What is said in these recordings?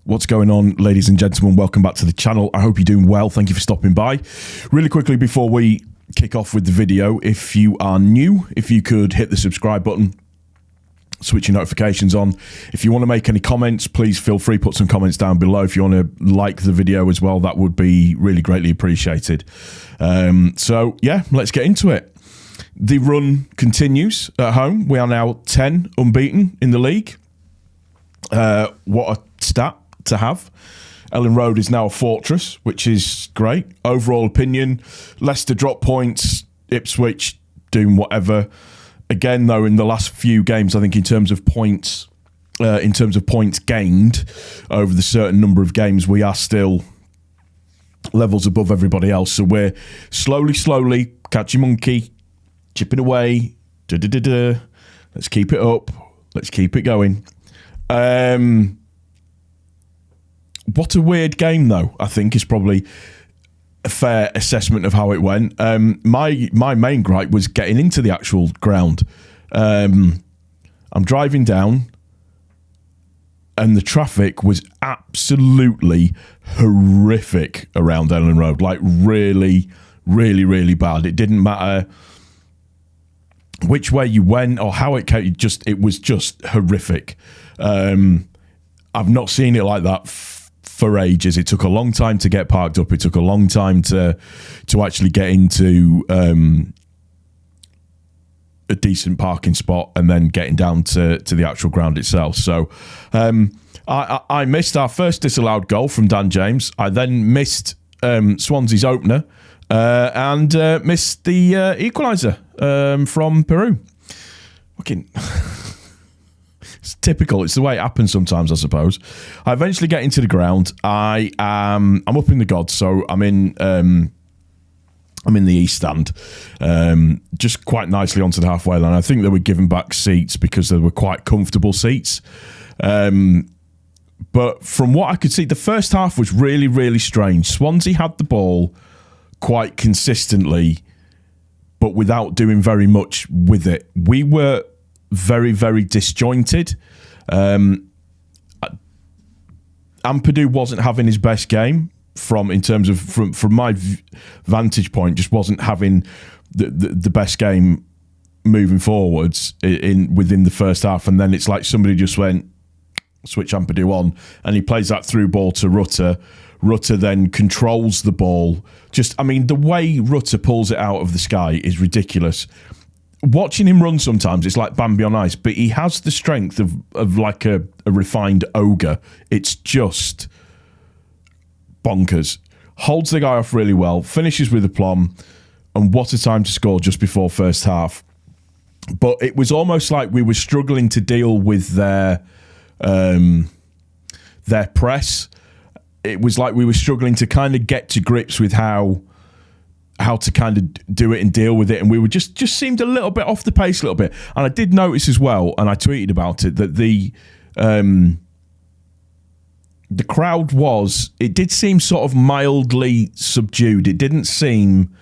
What's going on, ladies and gentlemen? Welcome back to the channel. I hope you're doing well. Thank you for stopping by. Really quickly before we kick off with the video, if you are new, if you could hit the subscribe button, switch your notifications on. If you want to make any comments, please feel free, put some comments down below. If you want to like the video as well, that would be really greatly appreciated. So yeah, let's get into it. The run continues at home. We are now 10 unbeaten in the league. What a stat to have. Ellen Road is now a fortress, which is great. Overall opinion, Leicester drop points, Ipswich doing whatever. Again, though, in the last few games, I think in terms of points gained over the certain number of games, we are still levels above everybody else. So we're slowly catching monkey, chipping away. Let's keep it up. Let's keep it going. What a weird game, though, I think is probably a fair assessment of how it went. My main gripe was getting into the actual ground. I'm driving down and the traffic was absolutely horrific around Ellen Road. Like really bad. It didn't matter which way you went or how it came. It was just horrific. I've not seen it like that for ages. It took a long time to get parked up. It took a long time to actually get into a decent parking spot and then getting down to the actual ground itself. So I missed our first disallowed goal from Dan James. I then missed Swansea's opener and missed the equaliser from Peru. Fucking... It's typical. It's the way it happens sometimes, I suppose. I eventually get into the ground. I'm up in the gods, so I'm in the east stand, just quite nicely onto the halfway line. I think they were given back seats because they were quite comfortable seats. But from what I could see, the first half was really strange. Swansea had the ball quite consistently, but without doing very much with it. We were very disjointed. Ampadu wasn't having his best game from my vantage point, just wasn't having the best game moving forwards within the first half. And then it's like somebody just went, switch Ampadu on, and he plays that through ball to Rutter. Rutter then controls the ball. The way Rutter pulls it out of the sky is ridiculous. Watching him run sometimes, it's like Bambi on ice, but he has the strength of like a refined ogre. It's just bonkers. Holds the guy off really well, finishes with aplomb, and what a time to score just before first half. But it was almost like we were struggling to deal with their press. It was like we were struggling to kind of get to grips with how to kind of do it and deal with it, and we were just seemed a little bit off the pace a little bit. And I did notice as well, and I tweeted about it, that the crowd it did seem sort of mildly subdued. It didn't seem,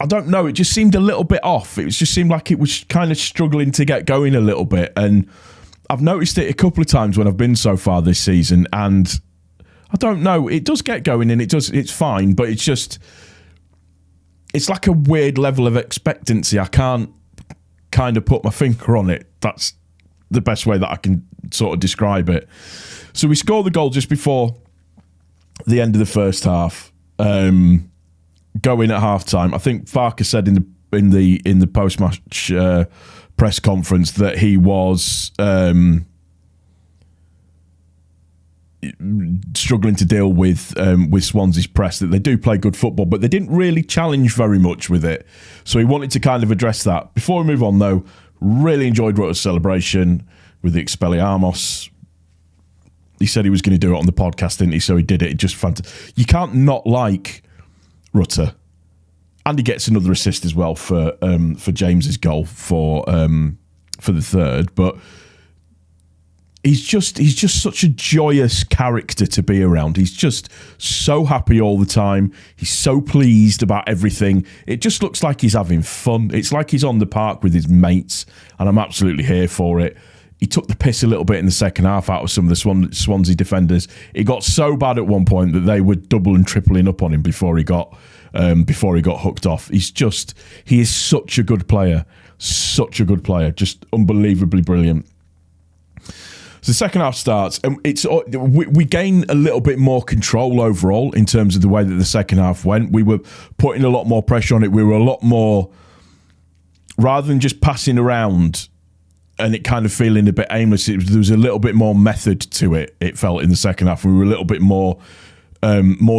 I don't know, it just seemed a little bit off. It just seemed like it was kind of struggling to get going a little bit. And I've noticed it a couple of times when I've been so far this season, and I don't know, it does get going and it's fine, but it's like a weird level of expectancy. I can't kind of put my finger on it. That's the best way that I can sort of describe it. So we scored the goal just before the end of the first half, going at half time. I think Farke said in the post-match press conference that he was struggling to deal with Swansea's press, that they do play good football, but they didn't really challenge very much with it. So he wanted to kind of address that. Before we move on, though, really enjoyed Rutter's celebration with the Expelliarmus. He said he was going to do it on the podcast, didn't he? So he did it. Just fantastic. You can't not like Rutter. And he gets another assist as well for James's goal for the third. But he's just such a joyous character to be around. He's just so happy all the time. He's so pleased about everything. It just looks like he's having fun. It's like he's on the park with his mates, and I'm absolutely here for it. he took the piss a little bit in the second half out of some of the Swansea defenders. It got so bad at one point that they were double and tripling up on him before he got hooked off. He is such a good player, just unbelievably brilliant. So the second half starts, and we gain a little bit more control overall in terms of the way that the second half went. We were putting a lot more pressure on it. We were a lot more, rather than just passing around and it kind of feeling a bit aimless, there was a little bit more method to it, it felt, in the second half. We were a little bit more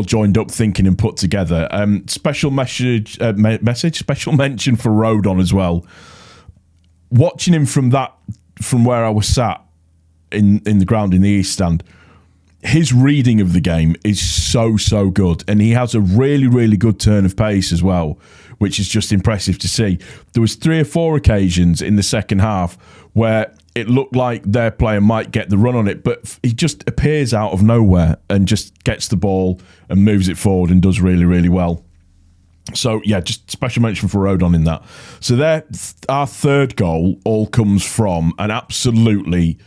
joined up thinking and put together. Special mention for Rodon as well. Watching him from where I was sat in the ground in the East Stand, his reading of the game is so good, and he has a really, really good turn of pace as well, which is just impressive to see. There was 3 or 4 occasions in the second half where it looked like their player might get the run on it, but he just appears out of nowhere and just gets the ball and moves it forward and does really, really well. So, yeah, just special mention for Rodon in that. So our third goal all comes from an absolutely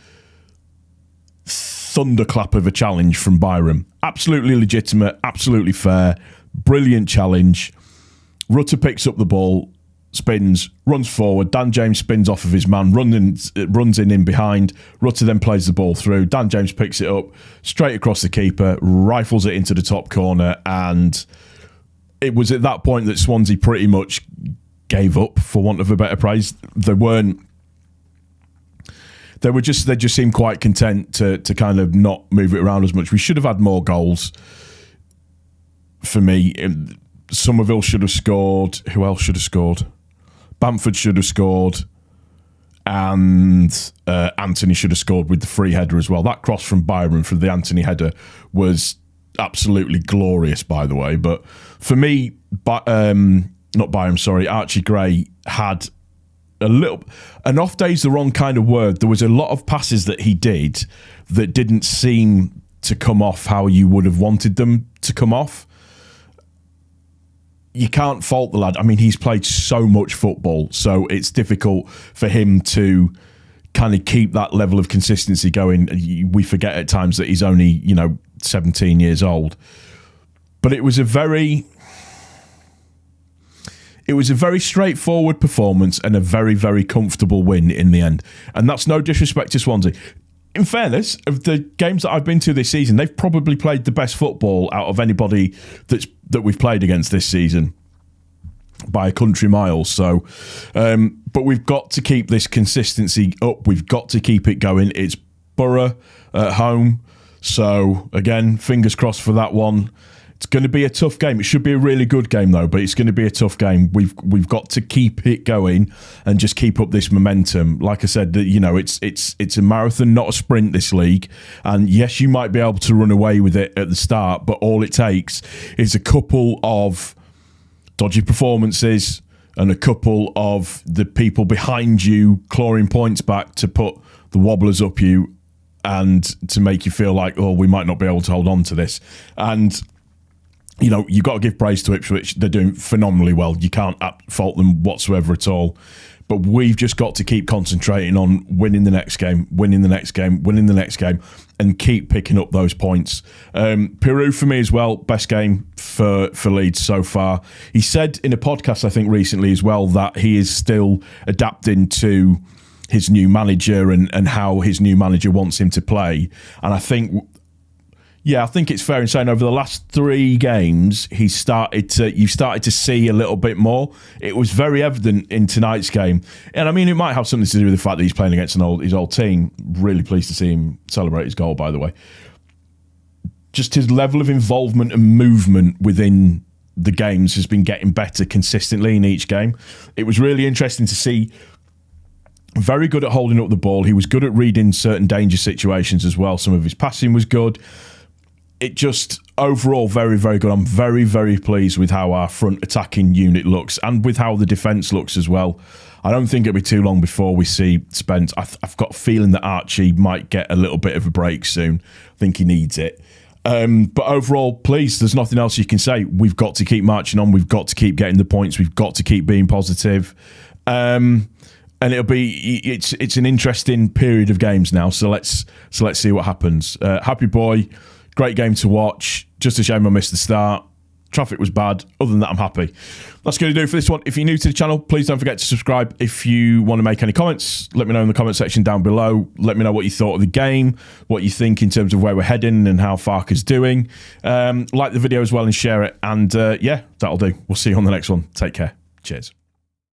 thunderclap of a challenge from Byram. Absolutely legitimate, absolutely fair, brilliant challenge. Rutter picks up the ball, spins, runs forward. Dan James spins off of his man, runs in behind. Rutter then plays the ball through. Dan James picks it up straight across the keeper, rifles it into the top corner, and it was at that point that Swansea pretty much gave up, for want of a better phrase. They just seemed quite content to kind of not move it around as much. We should have had more goals. For me, Somerville should have scored. Who else should have scored? Bamford should have scored, and Anthony should have scored with the free header as well. That cross from Byron for the Anthony header was absolutely glorious, by the way. But for me, Archie Gray had an off day is the wrong kind of word. There was a lot of passes that he did that didn't seem to come off how you would have wanted them to come off. You can't fault the lad. I mean, he's played so much football, so it's difficult for him to kind of keep that level of consistency going. We forget at times that he's only, 17 years old. But it was a very straightforward performance and a very, very comfortable win in the end. And that's no disrespect to Swansea. In fairness, of the games that I've been to this season, they've probably played the best football out of anybody that we've played against this season by a country mile. So, but we've got to keep this consistency up. We've got to keep it going. It's Borough at home. So, again, fingers crossed for that one. It's going to be a tough game. It should be a really good game, though, but it's going to be a tough game. We've got to keep it going and just keep up this momentum. Like I said, it's a marathon, not a sprint, this league. And yes, you might be able to run away with it at the start, but all it takes is a couple of dodgy performances and a couple of the people behind you clawing points back to put the wobblers up you and to make you feel like, oh, we might not be able to hold on to this. And you've got to give praise to Ipswich. They're doing phenomenally well. You can't fault them whatsoever at all. But we've just got to keep concentrating on winning the next game, and keep picking up those points. Peru, for me as well, best game for Leeds so far. He said in a podcast, I think, recently as well, that he is still adapting to his new manager and how his new manager wants him to play. And I think it's fair in saying over the last 3 games, you've started to see a little bit more. It was very evident in tonight's game. And I mean, it might have something to do with the fact that he's playing against his old team. Really pleased to see him celebrate his goal, by the way. Just his level of involvement and movement within the games has been getting better consistently in each game. It was really interesting to see. Very good at holding up the ball. He was good at reading certain danger situations as well. Some of his passing was good. It just, overall, very, very good. I'm very, very pleased with how our front attacking unit looks and with how the defence looks as well. I don't think it'll be too long before we see Spence. I've got a feeling that Archie might get a little bit of a break soon. I think he needs it. But overall, please, there's nothing else you can say. We've got to keep marching on. We've got to keep getting the points. We've got to keep being positive. and it's an interesting period of games now. So let's see what happens. Happy boy, great game to watch. Just a shame I missed the start. Traffic was bad. Other than that, I'm happy. That's going to do for this one. If you're new to the channel, please don't forget to subscribe. If you want to make any comments, let me know in the comment section down below. Let me know what you thought of the game, what you think in terms of where we're heading and how Farke's doing. Like the video as well and share it. And yeah, that'll do. We'll see you on the next one. Take care. Cheers.